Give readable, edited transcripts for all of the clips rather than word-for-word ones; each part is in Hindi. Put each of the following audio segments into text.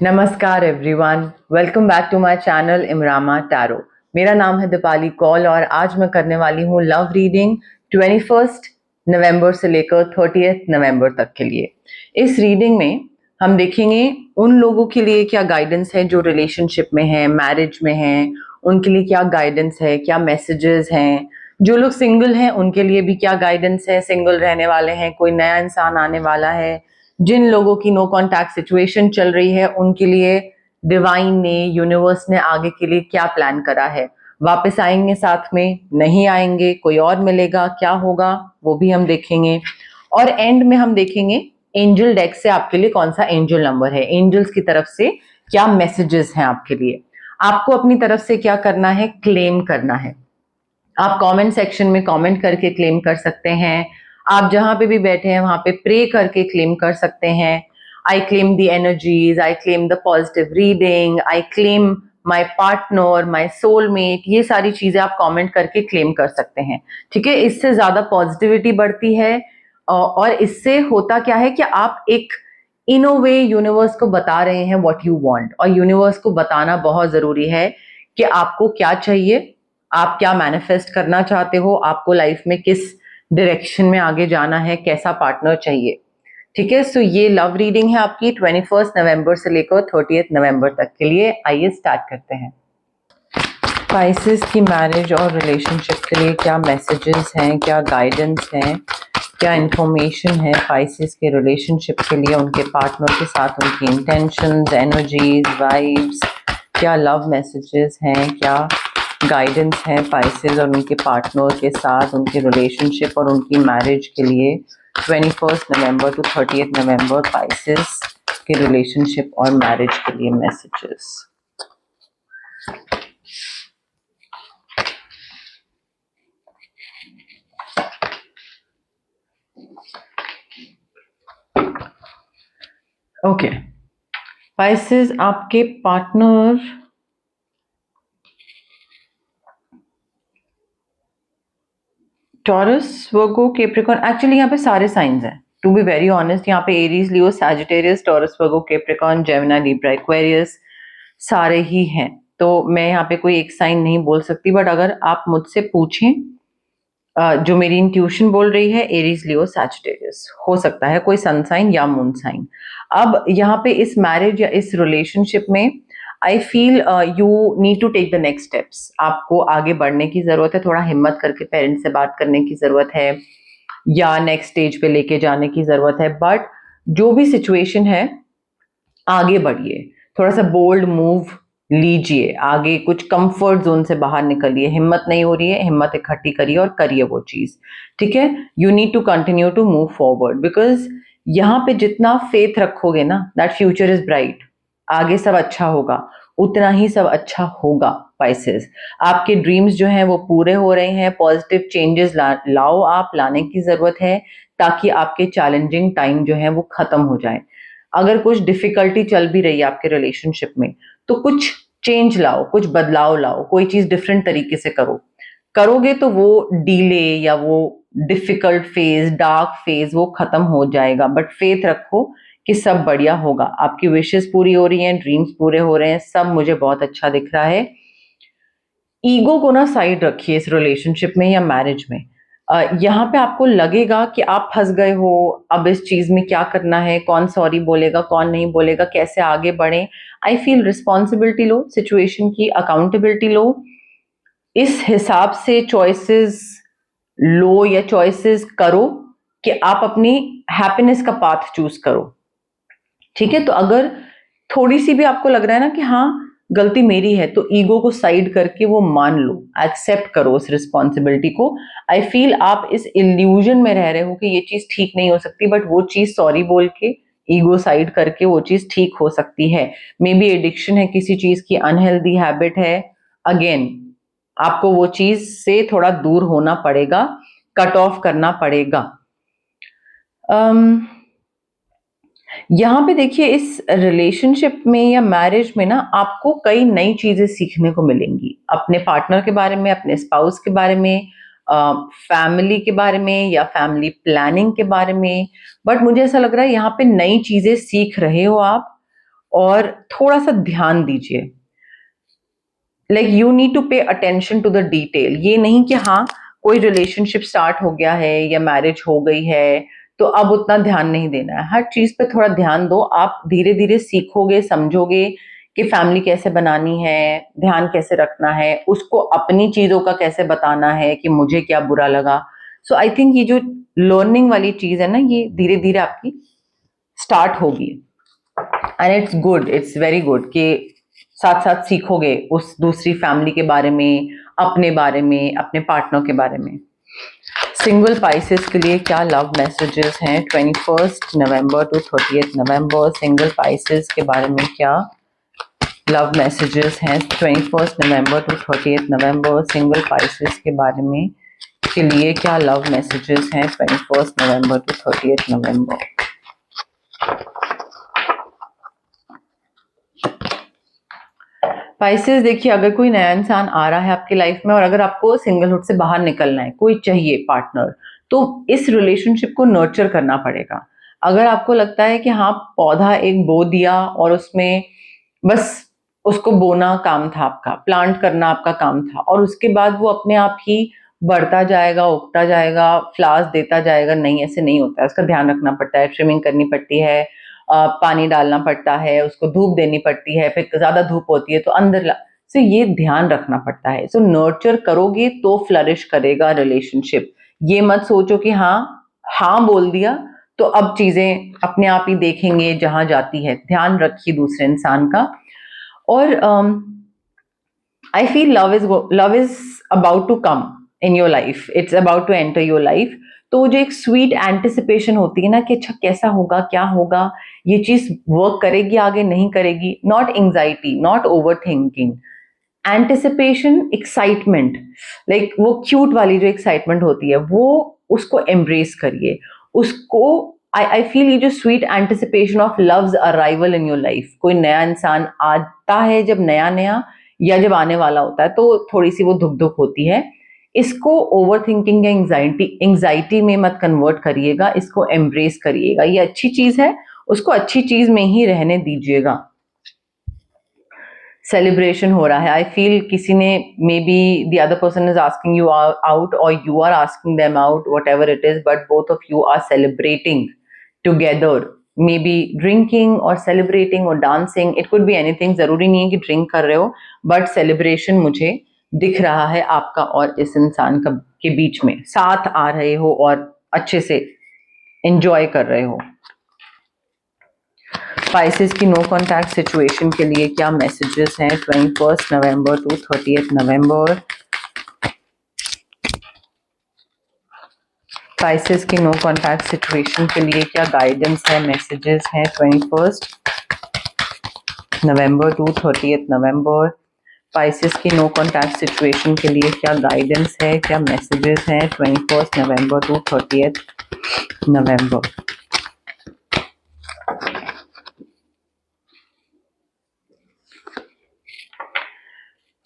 नमस्कार everyone, welcome back to my channel इमरामा टैरो। मेरा नाम है दीपाली कौल और आज मैं करने वाली हूँ लव रीडिंग 21 नवंबर से लेकर 30 नवंबर तक के लिए। इस रीडिंग में हम देखेंगे उन लोगों के लिए क्या गाइडेंस है जो रिलेशनशिप में है, मैरिज में हैं, उनके लिए क्या गाइडेंस है, क्या मैसेजेस हैं। जो लोग सिंगल हैं उनके लिए भी क्या गाइडेंस है, सिंगल रहने वाले हैं, कोई नया इंसान आने वाला है, जिन लोगों की नो कॉन्टैक्ट सिचुएशन चल रही है उनके लिए डिवाइन ने, यूनिवर्स ने आगे के लिए क्या प्लान करा है। वापस आएंगे साथ में, नहीं आएंगे, कोई और मिलेगा, क्या होगा वो भी हम देखेंगे। और एंड में हम देखेंगे एंजल डेक से आपके लिए कौन सा एंजल नंबर है, एंजल्स की तरफ से क्या मैसेजेस हैं आपके लिए। आपको अपनी तरफ से क्या करना है, क्लेम करना है। आप कमेंट सेक्शन में कमेंट करके क्लेम कर सकते हैं। आप जहां पे भी बैठे हैं वहां पे प्रे करके क्लेम कर सकते हैं। आई claim the energies, I claim the positive reading, I claim my partner, my soulmate, ये सारी चीजें आप कमेंट करके क्लेम कर सकते हैं। ठीक है, इससे ज्यादा पॉजिटिविटी बढ़ती है और इससे होता क्या है कि आप एक इन अ वे यूनिवर्स को बता रहे हैं व्हाट यू वांट। और यूनिवर्स को बताना बहुत जरूरी है कि आपको क्या चाहिए, आप क्या मैनिफेस्ट करना चाहते हो, आपको लाइफ में किस डायरेक्शन में आगे जाना है, कैसा पार्टनर चाहिए। ठीक है, सो ये लव रीडिंग है आपकी 21 नवंबर से लेकर 30 नवंबर तक के लिए। आइए स्टार्ट करते हैं। स्पाइसेस की मैरिज और रिलेशनशिप के लिए क्या मैसेजेस हैं, क्या गाइडेंस हैं, क्या इंफॉर्मेशन है स्पाइसेस के रिलेशनशिप के लिए, उनके पार्टनर के साथ उनकी इंटेंशंस, एनर्जीज, वाइब्स, क्या लव मैसेजेस हैं, क्या गाइडेंस है स्पाइसेस और उनके पार्टनर के साथ उनके रिलेशनशिप और उनकी मैरिज के लिए 21 नवंबर टू 30 नवंबर स्पाइसेस के रिलेशनशिप और मैरिज के लिए मैसेजेस। ओके, स्पाइसेस आपके पार्टनर टॉरस, वर्गो, कैप्रिकॉर्न, एक्चुअली यहाँ पे सारे साइंस हैं टू बी वेरी ऑनेस्ट। यहाँ पे एरीज, लियो, सैजिटेरियस, टॉरस, वर्गो, कैप्रिकॉर्न, जेमिनी, लिब्रा, एक्वेरियस सारे ही हैं। तो मैं यहाँ पे कोई एक साइन नहीं बोल सकती, बट अगर आप मुझसे पूछें जो मेरी इंट्यूशन बोल रही है एरीज, लियो, सैजिटेरियस, हो सकता है कोई सन साइन या मून साइन। अब यहाँ पे इस मैरिज या इस रिलेशनशिप में I feel you need to take the next steps. आपको आगे बढ़ने की जरूरत है, थोड़ा हिम्मत करके पेरेंट्स से बात करने की जरूरत है या नेक्स्ट स्टेज पे लेके जाने की जरूरत है। बट जो भी सिचुएशन है आगे बढ़िए, थोड़ा सा बोल्ड मूव लीजिए, आगे कुछ कंफर्ट जोन से बाहर निकलिए। हिम्मत नहीं हो रही है, हिम्मत इकट्ठी करिए और करिए वो चीज। ठीक है, you need to continue to move forward because यहाँ पे जितना फेथ रखोगे ना, दैट फ्यूचर इज ब्राइट, आगे सब अच्छा होगा, उतना ही सब अच्छा होगा। स्पाइसेस, आपके ड्रीम्स जो हैं वो पूरे हो रहे हैं। पॉजिटिव चेंजेस लाओ, आप लाने की जरूरत है ताकि आपके चैलेंजिंग टाइम जो है वो खत्म हो जाए। अगर कुछ डिफिकल्टी चल भी रही है आपके रिलेशनशिप में तो कुछ चेंज लाओ, कुछ बदलाव लाओ, कोई चीज डिफरेंट तरीके से करो। करोगे तो वो डीले या वो डिफिकल्ट फेज, डार्क फेज वो खत्म हो जाएगा। बट फेथ रखो कि सब बढ़िया होगा, आपकी विशेस पूरी हो रही हैं, ड्रीम्स पूरे हो रहे हैं, सब मुझे बहुत अच्छा दिख रहा है। ईगो को ना साइड रखिए इस रिलेशनशिप में या मैरिज में। यहाँ पे आपको लगेगा कि आप फंस गए हो, अब इस चीज में क्या करना है, कौन सॉरी बोलेगा, कौन नहीं बोलेगा, कैसे आगे बढ़े। I feel responsibility low, situation की अकाउंटेबिलिटी लो, इस हिसाब से चॉइसेस लो या चॉइसेस करो कि आप अपनी हैप्पीनेस का पाथ चूज करो। ठीक है, तो अगर थोड़ी सी भी आपको लग रहा है ना कि हाँ गलती मेरी है, तो ईगो को साइड करके वो मान लो, एक्सेप्ट करो उस रिस्पॉन्सिबिलिटी को। आई फील आप इस इल्यूजन में रह रहे हो कि ये चीज ठीक नहीं हो सकती, बट वो चीज सॉरी बोल के, ईगो साइड करके वो चीज ठीक हो सकती है। मे बी एडिक्शन है किसी चीज की, अनहेल्दी हैबिट है, अगेन आपको वो चीज से थोड़ा दूर होना पड़ेगा, कट ऑफ करना पड़ेगा। यहाँ पे देखिए इस रिलेशनशिप में या मैरिज में ना आपको कई नई चीजें सीखने को मिलेंगी, अपने पार्टनर के बारे में, अपने स्पाउस के बारे में, फैमिली के बारे में या फैमिली प्लानिंग के बारे में। बट मुझे ऐसा लग रहा है यहाँ पे नई चीजें सीख रहे हो आप और थोड़ा सा ध्यान दीजिए। Like you need to pay attention to the detail. ये नहीं कि हाँ कोई रिलेशनशिप स्टार्ट हो गया है या मैरिज हो गई है तो अब उतना ध्यान नहीं देना है। हर चीज पे थोड़ा ध्यान दो। आप धीरे धीरे सीखोगे, समझोगे कि फैमिली कैसे बनानी है, ध्यान कैसे रखना है, उसको अपनी चीजों का कैसे बताना है कि मुझे क्या बुरा लगा। सो आई थिंक ये जो लर्निंग वाली चीज है ना, ये धीरे धीरे आपकी स्टार्ट होगी। And it's good, it's very good कि साथ साथ सीखोगे उस दूसरी फैमिली के बारे में, अपने बारे में, अपने पार्टनर के बारे में। सिंगल पाइसेस के लिए क्या लव मैसेजेस हैं 21 November to 30 November? Single Pisces के बारे में क्या लव मैसेजेस हैं 21 November to 30 November? Single Pisces के बारे में के लिए क्या लव मैसेजेस हैं 21 नवंबर टू 30 नवंबर? स्पाइसेस देखिए, अगर कोई नया इंसान आ रहा है आपकी लाइफ में और अगर आपको सिंगलहुड से बाहर निकलना है, कोई चाहिए पार्टनर, तो इस रिलेशनशिप को नर्चर करना पड़ेगा। अगर आपको लगता है कि हाँ पौधा एक बो दिया और उसमें बस उसको बोना काम था आपका, प्लांट करना आपका काम था और उसके बाद वो अपने आप ही बढ़ता जाएगा, उगता जाएगा, फ्लावर्स देता जाएगा, नहीं ऐसे नहीं होता है। उसका ध्यान रखना पड़ता है, ट्रिमिंग करनी पड़ती है, पानी डालना पड़ता है, उसको धूप देनी पड़ती है, फिर ज्यादा धूप होती है तो अंदर सो ये ध्यान रखना पड़ता है। सो नर्चर करोगे तो फ्लरिश करेगा रिलेशनशिप। ये मत सोचो कि हाँ हाँ बोल दिया तो अब चीजें अपने आप ही देखेंगे जहां जाती है। ध्यान रखिए दूसरे इंसान का। और I feel love is about to come in your life, it's about to enter your life. तो वो जो एक स्वीट एंटिसिपेशन होती है ना कि अच्छा कैसा होगा, क्या होगा, ये चीज वर्क करेगी आगे, नहीं करेगी, not anxiety, not over thinking, anticipation, excitement, like वो क्यूट वाली जो एक्साइटमेंट होती है वो उसको एम्ब्रेस करिए। उसको आई फील ये जो sweet anticipation of loves arrival in your life, कोई नया इंसान आता है जब नया नया या जब आने वाला होता है तो थोड़ी सी वो धुक धुक होती है। इसको ओवर थिंकिंग या एंजाइटी में मत कन्वर्ट करिएगा, इसको एम्ब्रेस करिएगा। ये अच्छी चीज है, उसको अच्छी चीज में ही रहने दीजिएगा। सेलिब्रेशन हो रहा है, आई फील किसी ने maybe the other person is asking you out और you are asking them out, whatever it is, but both of you are celebrating together, maybe drinking और सेलिब्रेटिंग और dancing, it could be anything, जरूरी नहीं है कि ड्रिंक कर रहे हो, बट सेलिब्रेशन मुझे दिख रहा है आपका और इस इंसान का के बीच में, साथ आ रहे हो और अच्छे से एंजॉय कर रहे हो। स्पाइसेस की नो कॉन्टैक्ट सिचुएशन के लिए क्या मैसेजेस हैं 21 नवंबर टू 30 नवंबर? स्पाइसेस की नो कॉन्टैक्ट सिचुएशन के लिए क्या गाइडेंस है, मैसेजेस हैं 21 नवंबर टू 30 नवंबर? स्पाइसेस की नो कॉन्टैक्ट सिचुएशन के लिए क्या गाइडेंस है, क्या मैसेजेस हैं 21 नवंबर टू 30 नवंबर?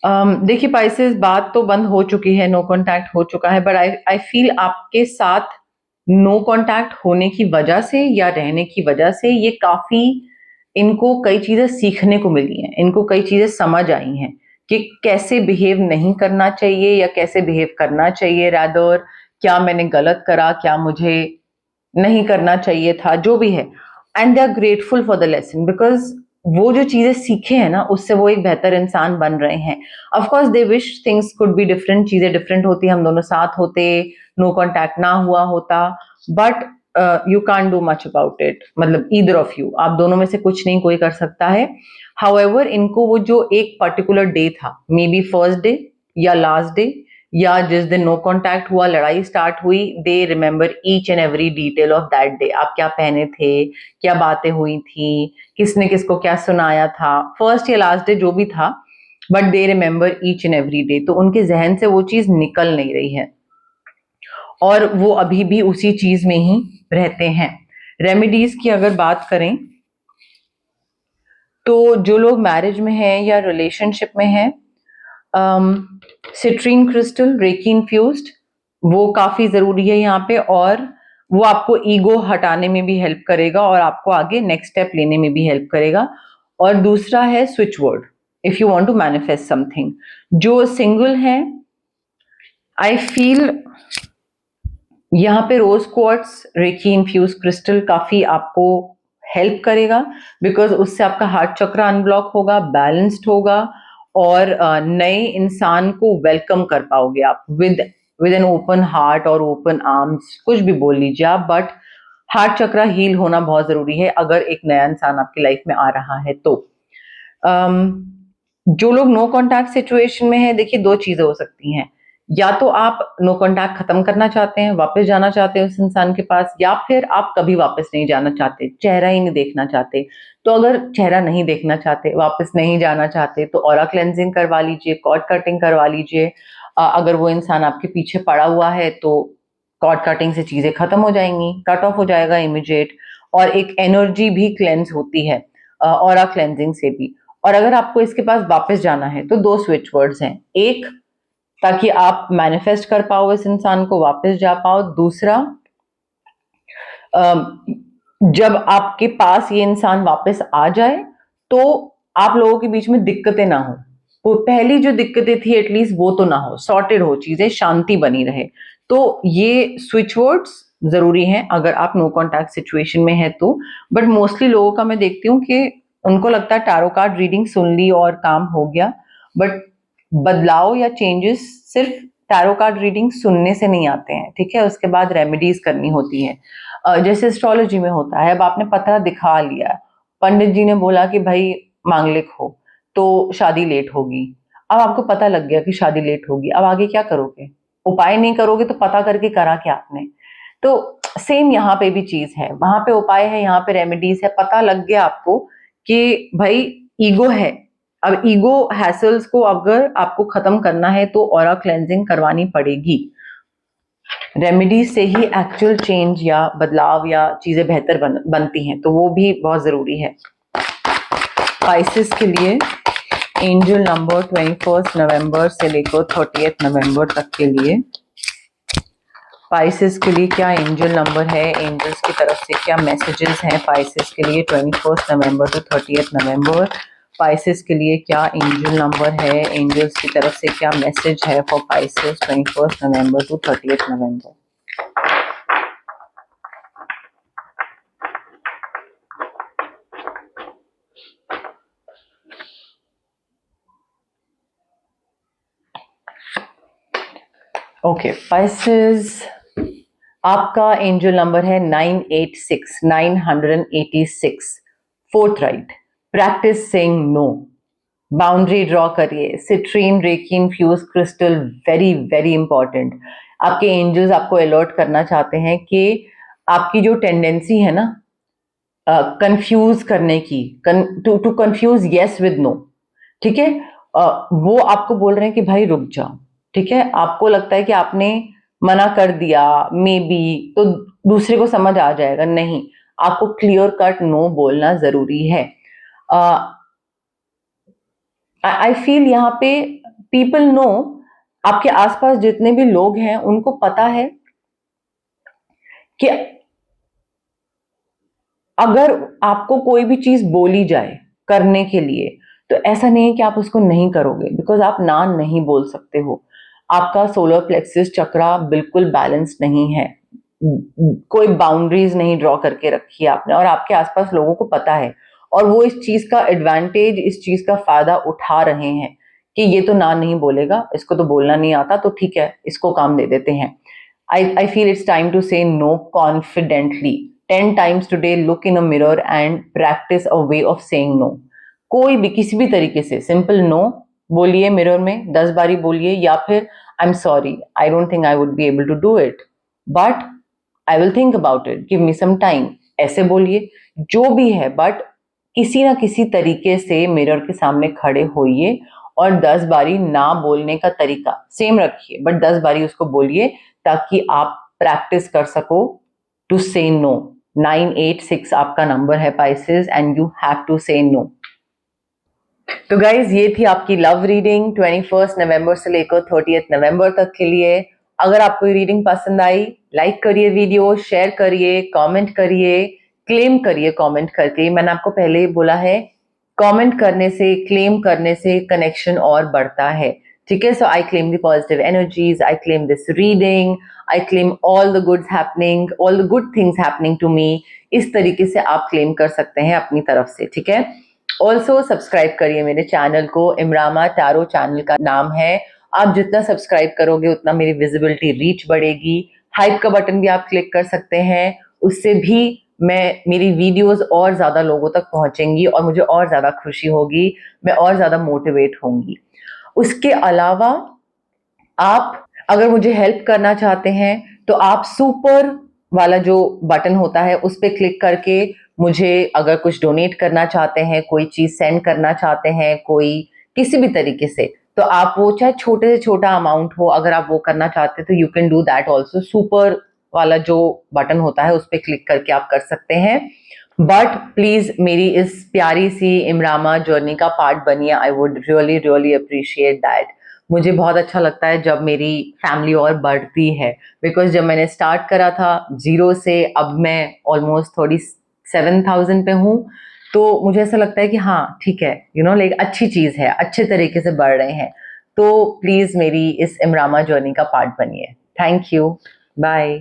देखिए पाइसेस, बात तो बंद हो चुकी है, नो कॉन्टैक्ट हो चुका है, बट आई फील आपके साथ नो कॉन्टैक्ट होने की वजह से या रहने की वजह से ये काफी, इनको कई चीजें सीखने को मिली हैं, इनको कई चीजें समझ आई हैं कि कैसे बिहेव नहीं करना चाहिए या कैसे बिहेव करना चाहिए, रादर क्या मैंने गलत करा, क्या मुझे नहीं करना चाहिए था, जो भी है। And they are grateful for the lesson because वो जो चीजें सीखे हैं ना उससे वो एक बेहतर इंसान बन रहे हैं। Of course they wish things could be different, चीजें डिफरेंट होती, हम दोनों साथ होते, नो कॉन्टैक्ट ना हुआ होता, but you can't do much about it, मतलब ईदर ऑफ यू, आप दोनों में से कुछ नहीं कोई कर सकता है। हाउएवर इनको वो जो एक पर्टिकुलर डे था, मे बी फर्स्ट डे या लास्ट डे या जिस दिन नो कॉन्टैक्ट हुआ, लड़ाई स्टार्ट हुई, they remember each and every detail of that day. आप क्या पहने थे, क्या बातें हुई थी, किसने किसको क्या सुनाया था, फर्स्ट या लास्ट डे जो भी था, but they remember each and every day. तो उनके जहन से वो चीज निकल नहीं रही है और वो अभी भी उसी चीज में ही रहते हैं। रेमेडीज की अगर बात करें तो जो लोग मैरिज में हैं या रिलेशनशिप में हैं, सिट्रीन क्रिस्टल रेकी इन्फ्यूज्ड वो काफी जरूरी है यहाँ पे, और वो आपको ईगो हटाने में भी हेल्प करेगा और आपको आगे नेक्स्ट स्टेप लेने में भी हेल्प करेगा। और दूसरा है switch word, if you want to manifest something. जो सिंगल है, आई फील यहाँ पे rose quartz, reiki infuse crystal काफी आपको हेल्प करेगा, बिकॉज उससे आपका हार्ट चक्र अनब्लॉक होगा, बैलेंस्ड होगा, और नए इंसान को वेलकम कर पाओगे आप विद एन ओपन हार्ट और ओपन आर्म्स, कुछ भी बोल लीजिए आप, बट हार्ट चक्र हील होना बहुत जरूरी है अगर एक नया इंसान आपकी लाइफ में आ रहा है तो। जो लोग नो कॉन्टैक्ट सिचुएशन में है, देखिए दो चीजें हो सकती हैं, या तो आप नो कॉन्टैक्ट खत्म करना चाहते हैं, वापस जाना चाहते हैं उस इंसान के पास, या फिर आप कभी वापस नहीं जाना चाहते, चेहरा ही नहीं देखना चाहते। तो अगर चेहरा नहीं देखना चाहते, वापस नहीं जाना चाहते, तो ऑरा क्लेंजिंग करवा लीजिए, कॉर्ड कटिंग करवा लीजिए। अगर वो इंसान आपके पीछे पड़ा हुआ है तो कॉर्ड कटिंग से चीजें खत्म हो जाएंगी, कट ऑफ हो जाएगा इमीडिएट, और एक एनर्जी भी क्लेंस होती है ऑरा क्लेंजिंग से भी। और अगर आपको इसके पास वापस जाना है तो दो स्विच वर्ड्स हैं, एक ताकि आप मैनिफेस्ट कर पाओ इस इंसान को, वापस जा पाओ, दूसरा जब आपके पास ये इंसान वापस आ जाए तो आप लोगों के बीच में दिक्कतें ना हो, वो पहली जो दिक्कतें थी एटलीस्ट वो तो ना हो, सॉर्टेड हो चीजें, शांति बनी रहे। तो ये स्विच वर्ड्स जरूरी हैं अगर आप नो कॉन्टैक्ट सिचुएशन में है तो। बट मोस्टली लोगों का मैं देखती हूँ कि उनको लगता है टैरो कार्ड रीडिंग सुन ली और काम हो गया, बट बदलाव या चेंजेस सिर्फ टैरो कार्ड रीडिंग सुनने से नहीं आते हैं, ठीक है, उसके बाद रेमेडीज करनी होती है। जैसे एस्ट्रोलॉजी में होता है, अब आपने पत्रा दिखा लिया, पंडित जी ने बोला कि भाई मांगलिक हो तो शादी लेट होगी, अब आपको पता लग गया कि शादी लेट होगी, अब आगे क्या करोगे? उपाय नहीं करोगे तो पता करके करा क्या आपने? तो सेम यहाँ पे भी चीज है, वहां पे उपाय है, यहाँ पे रेमेडीज है, पता लग गया आपको कि भाई ईगो है, अब ईगो हैसल्स को अगर आपको खत्म करना है तो ऑरा क्लेंजिंग करवानी पड़ेगी। रेमेडी से ही एक्चुअल चेंज या बदलाव या चीजें बेहतर बनती हैं, तो वो भी बहुत जरूरी है। स्पाइसेस के लिए एंजल नंबर 21 नवंबर से लेकर 30 नवंबर तक के लिए, स्पाइसेस के लिए क्या एंजल नंबर है, एंजल्स की तरफ से क्या मैसेजेस हैं स्पाइसेस के लिए 21 नवंबर टू 30 नवंबर। स्पाइसेस के लिए क्या एंजल नंबर है, एंजल्स की तरफ से क्या मैसेज है for Pisces 21 November to 30 November. Okay Pisces, आपका एंजल नंबर है 986 986, fourth right. Practice saying no, boundary draw करिए, citrine reiki infuse crystal very very important. आपके एंजल्स आपको अलर्ट करना चाहते हैं कि आपकी जो टेंडेंसी है ना कंफ्यूज करने की, to confuse yes with no, ठीक है, वो आपको बोल रहे हैं कि भाई रुक जाओ, ठीक है, आपको लगता है कि आपने मना कर दिया मे बी तो दूसरे को समझ आ जाएगा, नहीं, आपको क्लियर कट नो बोलना जरूरी है। आई फील यहाँ पे पीपल नो, आपके आसपास जितने भी लोग हैं उनको पता है कि अगर आपको कोई भी चीज बोली जाए करने के लिए तो ऐसा नहीं है कि आप उसको नहीं करोगे, बिकॉज आप ना नहीं बोल सकते हो। आपका सोलर प्लेक्सिस चक्रा बिल्कुल बैलेंस नहीं है, कोई बाउंड्रीज नहीं ड्रॉ करके रखी है आपने, और आपके आसपास लोगों को पता है और वो इस चीज का एडवांटेज, इस चीज का फायदा उठा रहे हैं कि ये तो ना नहीं बोलेगा, इसको तो बोलना नहीं आता, तो ठीक है इसको काम दे देते हैं। I feel it's time to say no confidently. 10 times today, look in a mirror and practice a way of saying no. कोई भी किसी भी तरीके से सिंपल नो बोलिए मिरर में, 10 बारी बोलिए, या फिर I am sorry, I don't think I would be able to do it, but I will think about it, give me some time, ऐसे बोलिए, जो भी है, बट किसी ना किसी तरीके से मिरर के सामने खड़े होइए और 10 बारी ना बोलने का तरीका सेम रखिए, बट 10 बारी उसको बोलिए ताकि आप प्रैक्टिस कर सको टू से नो। 986 आपका नंबर है Pisces and you have to say no. तो गाइज ये थी आपकी लव रीडिंग 21 नवंबर से लेकर 30 नवंबर तक के लिए। अगर आपको ये रीडिंग पसंद आई, लाइक करिए वीडियो, शेयर करिए, कमेंट करिए, क्लेम करिए कमेंट करके। मैंने आपको पहले ही बोला है कमेंट करने से, क्लेम करने से कनेक्शन और बढ़ता है, ठीक है। So I claim the positive energies, I claim this reading, I claim all the goods happening, all the good things happening to me. इस तरीके से आप क्लेम कर सकते हैं अपनी तरफ से, ठीक है। ऑल्सो सब्सक्राइब करिए मेरे चैनल को, इमरामा टैरो चैनल का नाम है। आप जितना सब्सक्राइब करोगे उतना मेरी विजिबिलिटी, रीच बढ़ेगी। हाइप का बटन भी आप क्लिक कर सकते हैं, उससे भी मेरी वीडियोस और ज़्यादा लोगों तक पहुंचेंगी और मुझे और ज़्यादा खुशी होगी, मैं और ज़्यादा मोटिवेट होंगी। उसके अलावा आप अगर मुझे हेल्प करना चाहते हैं तो आप सुपर वाला जो बटन होता है उस पर क्लिक करके मुझे अगर कुछ डोनेट करना चाहते हैं, कोई चीज़ सेंड करना चाहते हैं, कोई किसी भी तरीके से, तो आप वो चाहे छोटे से छोटा अमाउंट हो, अगर आप वो करना चाहते हैं तो you can do that also. Super वाला जो बटन होता है उस पर क्लिक करके आप कर सकते हैं। बट प्लीज मेरी इस प्यारी सी इमरामा जर्नी का पार्ट बनिए, I would really really appreciate that. मुझे बहुत अच्छा लगता है जब मेरी फैमिली और बढ़ती है, बिकॉज जब मैंने स्टार्ट करा था 0 से, अब मैं ऑलमोस्ट 37,000 पे हूँ, तो मुझे ऐसा लगता है कि हाँ ठीक है, लाइक अच्छी चीज़ है, अच्छे तरीके से बढ़ रहे हैं। तो प्लीज़ मेरी इस इमरामा जर्नी का पार्ट बनिए। Thank you, bye.